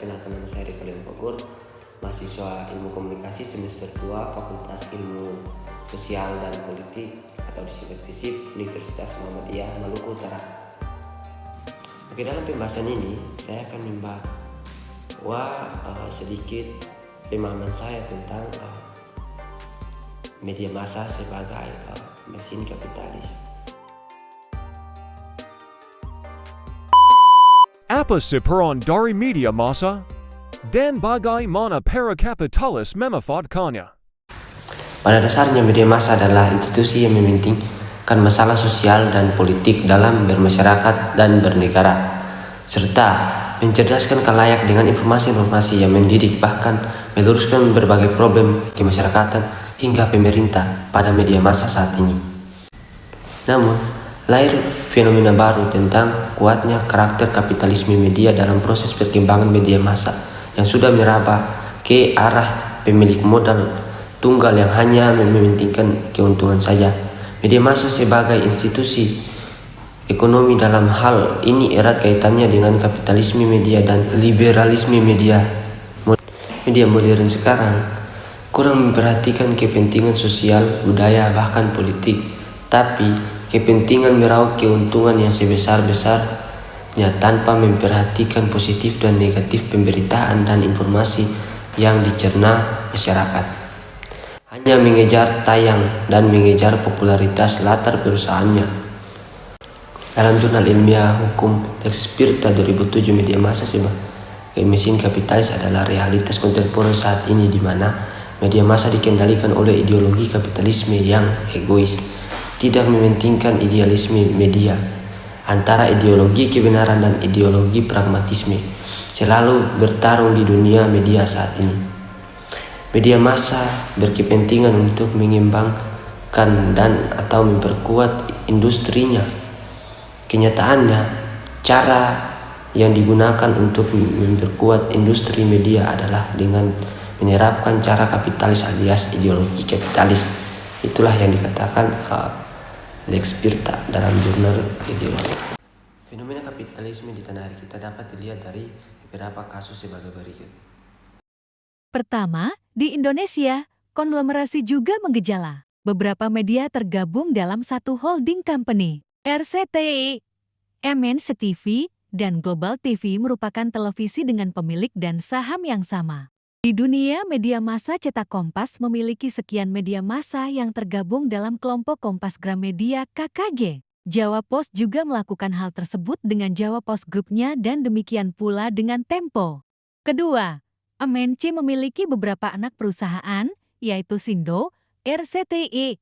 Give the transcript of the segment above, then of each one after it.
perkenalkan nama saya Rifaldi Bogor, mahasiswa Ilmu Komunikasi semester 2 Fakultas Ilmu Sosial dan Politik atau disingkat FISIP Universitas Muhammadiyah Maluku Utara. Oke, dalam pembahasan ini saya akan membawa sedikit pemahaman saya tentang media massa sebagai mesin kapitalis. Apa sih peran dari media massa? Dan bagaimana para kapitalis memanfaatkannya? Pada dasarnya media massa adalah institusi yang mementingkan masalah sosial dan politik dalam bermasyarakat dan bernegara, serta mencerdaskan khalayak dengan informasi-informasi yang mendidik bahkan meluruskan berbagai problem kemasyarakatan hingga pemerintah pada media massa saat ini. Namun, lahir fenomena baru tentang kuatnya karakter kapitalisme media dalam proses perkembangan media massa yang sudah meraba ke arah pemilik modal tunggal yang hanya mementingkan keuntungan saja. Media massa sebagai institusi ekonomi dalam hal ini erat kaitannya dengan kapitalisme media dan liberalisme media. Media modern sekarang kurang memperhatikan kepentingan sosial, budaya, bahkan politik, tapi kepentingan meraup keuntungan yang sebesar-besarnya tanpa memperhatikan positif dan negatif pemberitaan dan informasi yang dicerna masyarakat. Hanya mengejar tayang dan mengejar popularitas latar perusahaannya. Dalam jurnal ilmiah hukum Lex Spirta 2007, media massa sebagai mesin kapitalis adalah realitas kontemporer saat ini, di mana media massa dikendalikan oleh ideologi kapitalisme yang egois, tidak mementingkan idealisme media. Antara ideologi kebenaran dan ideologi pragmatisme selalu bertarung di dunia media saat ini. Media massa berkepentingan untuk mengembangkan dan atau memperkuat industrinya. Kenyataannya, cara yang digunakan untuk memperkuat industri media adalah dengan menerapkan cara kapitalis alias ideologi kapitalis. Itulah yang dikatakan Lex Spirta dalam jurnal ideologi. Fenomena kapitalisme di tanah air kita dapat dilihat dari beberapa kasus sebagai berikut. Pertama, di Indonesia, konglomerasi juga menggejala. Beberapa media tergabung dalam satu holding company. RCTI, MNC TV, dan Global TV merupakan televisi dengan pemilik dan saham yang sama. Di dunia media massa, cetak Kompas memiliki sekian media massa yang tergabung dalam kelompok Kompas Gramedia KKG. Jawa Post juga melakukan hal tersebut dengan Jawa Post Group-nya dan demikian pula dengan Tempo. Kedua, MNC memiliki beberapa anak perusahaan, yaitu Sindo, RCTI,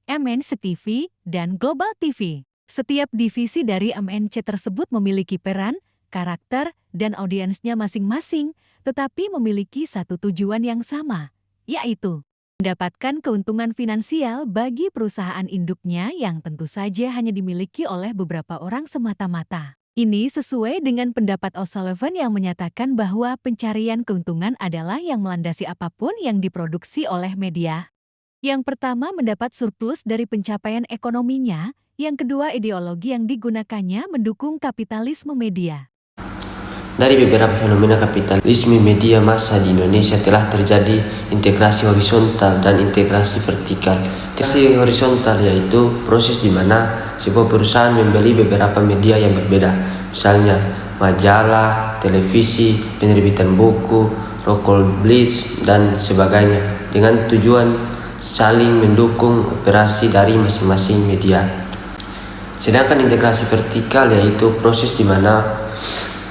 MNC TV, dan Global TV. Setiap divisi dari MNC tersebut memiliki peran, karakter, dan audiensnya masing-masing, tetapi memiliki satu tujuan yang sama, yaitu mendapatkan keuntungan finansial bagi perusahaan induknya yang tentu saja hanya dimiliki oleh beberapa orang semata-mata. Ini sesuai dengan pendapat O'Sullivan yang menyatakan bahwa pencarian keuntungan adalah yang melandasi apapun yang diproduksi oleh media. Yang pertama, mendapat surplus dari pencapaian ekonominya. Yang kedua, ideologi yang digunakannya mendukung kapitalisme media. Dari beberapa fenomena kapitalisme media massa di Indonesia telah terjadi integrasi horizontal dan integrasi vertikal. Integrasi horizontal yaitu proses di mana sebuah perusahaan membeli beberapa media yang berbeda, misalnya majalah, televisi, penerbitan buku, rokok blitz, dan sebagainya, dengan tujuan saling mendukung operasi dari masing-masing media. Sedangkan integrasi vertikal yaitu proses di mana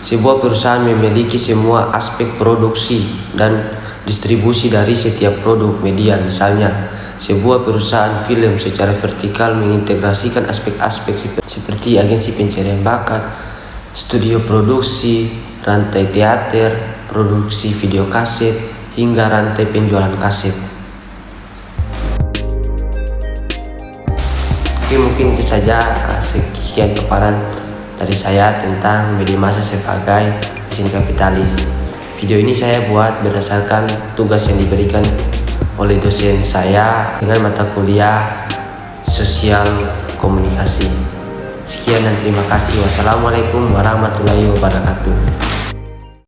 sebuah perusahaan memiliki semua aspek produksi dan distribusi dari setiap produk media. Misalnya, sebuah perusahaan film secara vertikal mengintegrasikan aspek-aspek seperti agensi pencarian bakat, studio produksi, rantai teater, produksi video kaset, hingga rantai penjualan kaset. Oke, mungkin itu saja sekian paparan dari saya tentang media massa sebagai mesin kapitalis. Video ini saya buat berdasarkan tugas yang diberikan oleh dosen saya dengan mata kuliah sosial komunikasi. Sekian dan terima kasih. Wassalamualaikum warahmatullahi wabarakatuh.